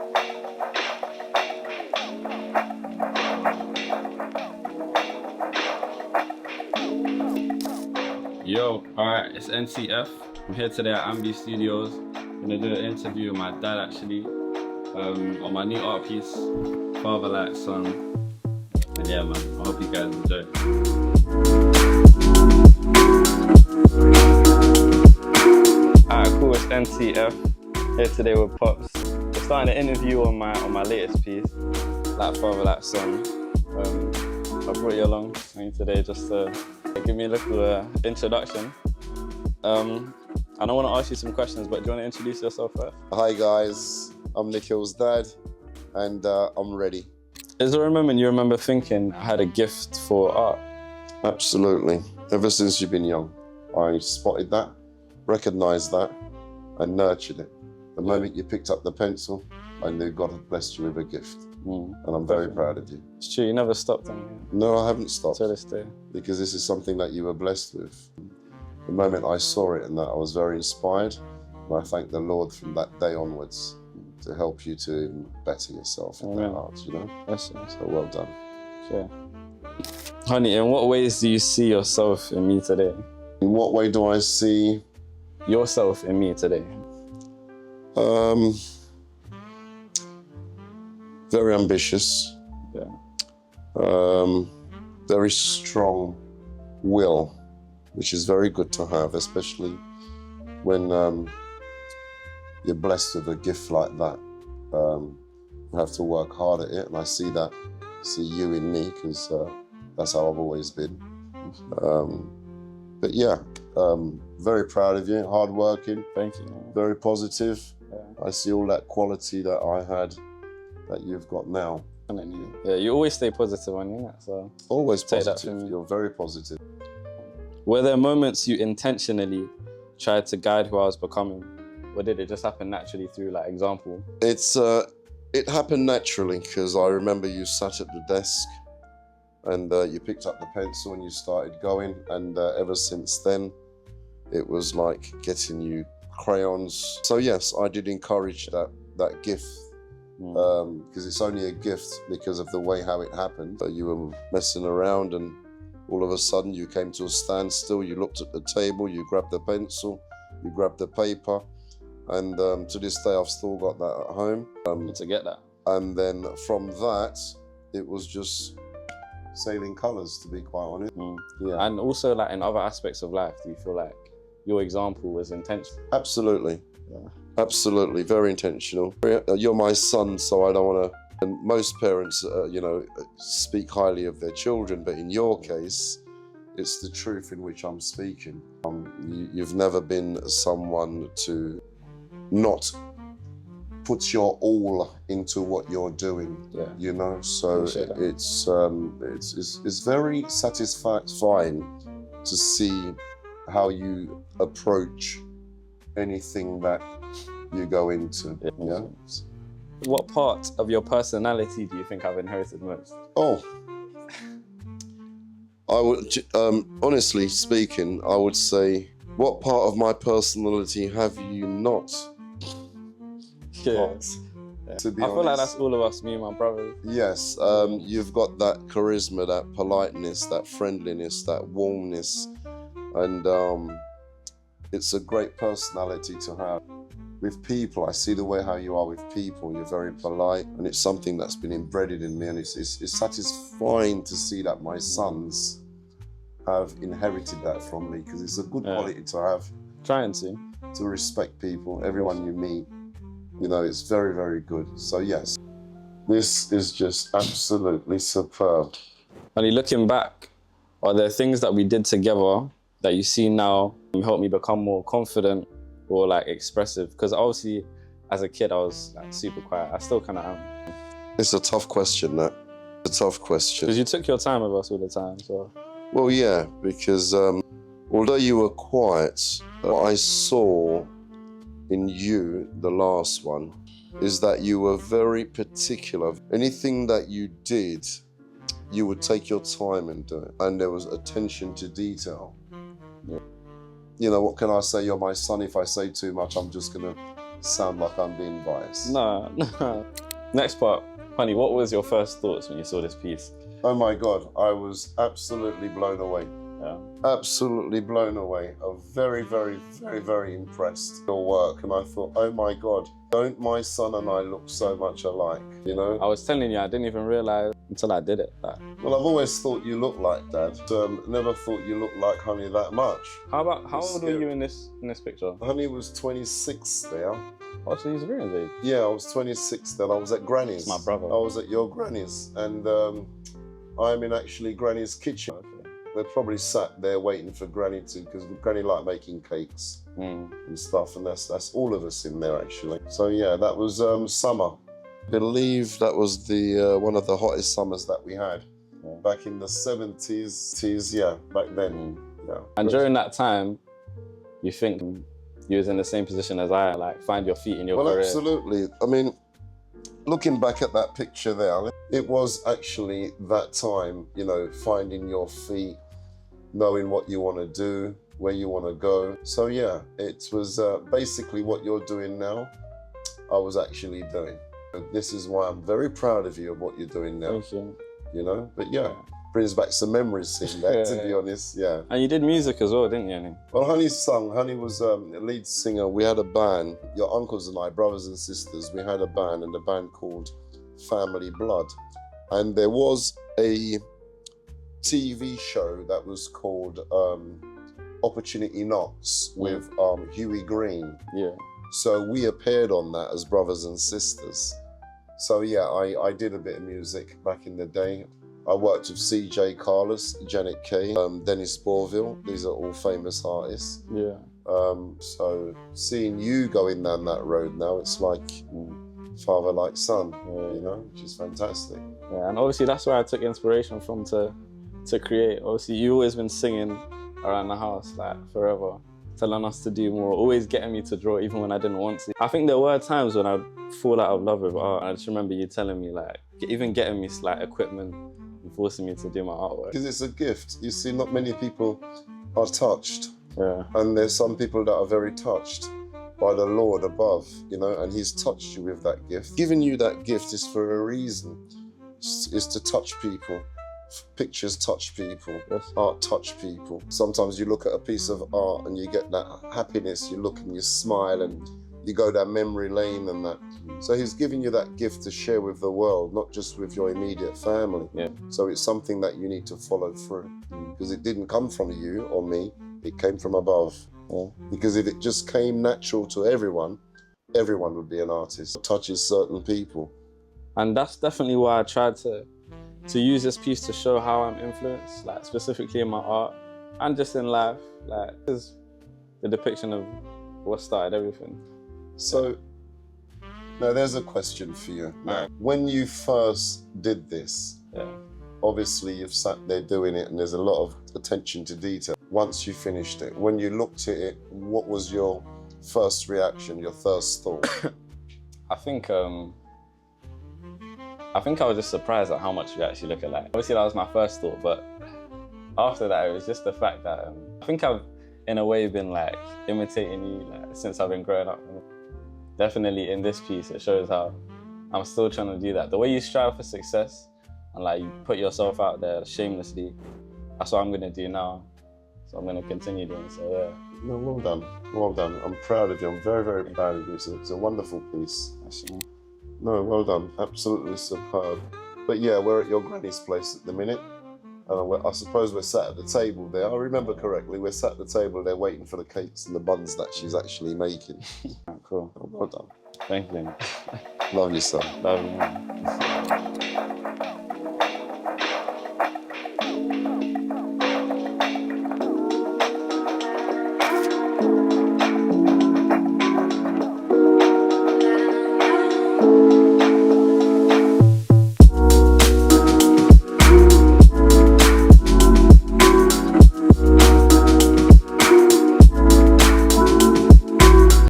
Yo, alright, it's NTF. I'm here today at Ambi Studios. I'm gonna do an interview with my dad actually, on my new art piece, Father Like Son. And yeah man, I hope you guys enjoy. Alright, cool, it's NTF. Here today with Pops. We're starting an interview on my latest piece, Like Father Like Son. I brought you along today just to give me a little introduction. And I want to ask you some questions, but do you want to introduce yourself first? Hi guys, I'm Nikhil's dad, and I'm ready. Is there a moment you remember thinking I had a gift for art? Absolutely. Ever since you've been young, I spotted that, recognised that, and nurtured it. The moment you picked up the pencil, I knew God had blessed you with a gift. And I'm very proud of you. It's true, you never stopped on me. No, I haven't stopped. To this day. Because this is something that you were blessed with. The moment I saw it and that, I was very inspired. And I thank the Lord from that day onwards to help you to better yourself in that art, you know? That's it. So well done. Sure. Honey, in what ways do you see yourself in me today? In what way do I see yourself in me today? Very ambitious. Yeah. Very strong will, which is very good to have, especially when you're blessed with a gift like that. You have to work hard at it, and I see you in me, because that's how I've always been. But yeah, very proud of you, hardworking. Thank you. Man. Very positive. Yeah. I see all that quality that I had that you've got now. Yeah, you always stay positive on you, so always take positive. You're very positive. Were there moments you intentionally tried to guide who I was becoming, or did it just happen naturally through like example? It happened naturally, because I remember you sat at the desk and you picked up the pencil and you started going, and ever since then it was like getting you crayons. So yes, I did encourage that gift. Because it's only a gift because of the way how it happened. You were messing around and all of a sudden you came to a standstill, you looked at the table, you grabbed the pencil, you grabbed the paper, and to this day I've still got that at home. To get that. And then from that, it was just sailing colours, to be quite honest. Yeah. And also like in other aspects of life, do you feel like your example was intentional? Absolutely. Yeah. Absolutely, very intentional. You're my son, so I don't want to. And most parents, speak highly of their children, but in your case, it's the truth in which I'm speaking. You've never been someone to not put your all into what you're doing. Yeah. You know, so it's very satisfying to see how you approach anything that you go into. Yeah. What part of your personality do you think I've inherited most? Oh, I would honestly speaking, I would say, what part of my personality have you not? Yeah. To be I honest, feel like that's all of us, me and my brothers. Yes, you've got that charisma, that politeness, that friendliness, that warmness, and it's a great personality to have. With people, I see the way how you are with people. You're very polite, and it's something that's been embedded in me, and it's satisfying to see that my sons have inherited that from me, because it's a good quality to have. Trying to respect people, everyone you meet. You know, it's very, very good. So yes, this is just absolutely superb. And looking back, are there things that we did together that you see now help me become more confident or like expressive? Because obviously as a kid I was like super quiet. I still kind of am. It's a tough question, that. It's a tough question. Because you took your time with us all the time, so. Well, yeah, because although you were quiet, what I saw in you, the last one, is that you were very particular. Anything that you did, you would take your time and do it. And there was attention to detail. You know, what can I say? You're my son. If I say too much, I'm just gonna sound like I'm being biased. No, no. Next part, honey, what was your first thoughts when you saw this piece? Oh my God, I was absolutely blown away. Yeah. Absolutely blown away. I'm very, very, very, very impressed with your work. And I thought, oh my God, don't my son and I look so much alike, you know? I was telling you, I didn't even realize until I did it. Like, Well, I've always thought you looked like Dad. Never thought you looked like Honey that much. how old were you in this picture? Honey was 26 there. Oh, so he's very age. Yeah, I was 26 then. I was at Granny's. That's my brother. I was at your Granny's. And I'm in actually Granny's kitchen. Okay. They probably sat there waiting for Granny to, because Granny liked making cakes and stuff, and that's all of us in there actually. So yeah, that was summer. I believe that was the one of the hottest summers that we had back in the 70s. Yeah, back then. Yeah. And during that time, you think you was in the same position as I, like find your feet in your career? Well, absolutely. I mean, looking back at that picture there, it was actually that time, you know, finding your feet, knowing what you want to do, where you want to go. So yeah, it was basically what you're doing now, I was actually doing. This is why I'm very proud of you of what you're doing now. Thank you. You know, but yeah, brings back some memories seeing that, to be honest, yeah. And you did music as well, didn't you, Annie? Well, Honey sung. Honey was a lead singer. We had a band, your uncles and I, brothers and sisters, we had a band, and the band called Family Blood. And there was a TV show that was called Opportunity Knocks with Huey Green. Yeah. So we appeared on that as brothers and sisters. So yeah, I did a bit of music back in the day. I worked with CJ Carlos, Janet Kay, Dennis Bourville. These are all famous artists. Yeah. So seeing you going down that road now, it's like father like son, you know, which is fantastic. Yeah, and obviously that's where I took inspiration from to create. Obviously, you've always been singing around the house, like forever, telling us to do more, always getting me to draw even when I didn't want to. I think there were times when I'd fall out of love with art. I just remember you telling me, like, even getting me like equipment and forcing me to do my artwork. Because it's a gift. You see, not many people are touched. Yeah. And there's some people that are very touched by the Lord above, you know, and he's touched you with that gift. Giving you that gift is for a reason. It's to touch people. Pictures touch people, Yes. Art touch people. Sometimes you look at a piece of art and you get that happiness, you look and you smile and you go down memory lane and that. So he's giving you that gift to share with the world, not just with your immediate family. Yeah. So it's something that you need to follow through, because it didn't come from you or me, it came from above. Yeah. Because if it just came natural to everyone, everyone would be an artist. It touches certain people. And that's definitely why I tried to use this piece to show how I'm influenced, like specifically in my art and just in life. Like, this is the depiction of what started everything. So, now there's a question for you. Now, when you first did this, obviously you've sat there doing it and there's a lot of attention to detail. Once you finished it, when you looked at it, what was your first reaction, your first thought? I think I was just surprised at how much we actually look alike. Obviously that was my first thought, but after that it was just the fact that I think I've in a way been like imitating you like, since I've been growing up. Definitely in this piece it shows how I'm still trying to do that. The way you strive for success and like you put yourself out there shamelessly, that's what I'm gonna do now. So I'm gonna continue doing so, yeah. No, well done, well done. I'm proud of you, I'm very, very proud of you. It's a wonderful piece. Actually. No, well done, absolutely superb. But yeah, we're at your granny's place at the minute. I suppose we're sat at the table there. I remember correctly, we're sat at the table there waiting for the cakes and the buns that she's actually making. Cool. Well done. Thank you. Lovely son. Love you, man.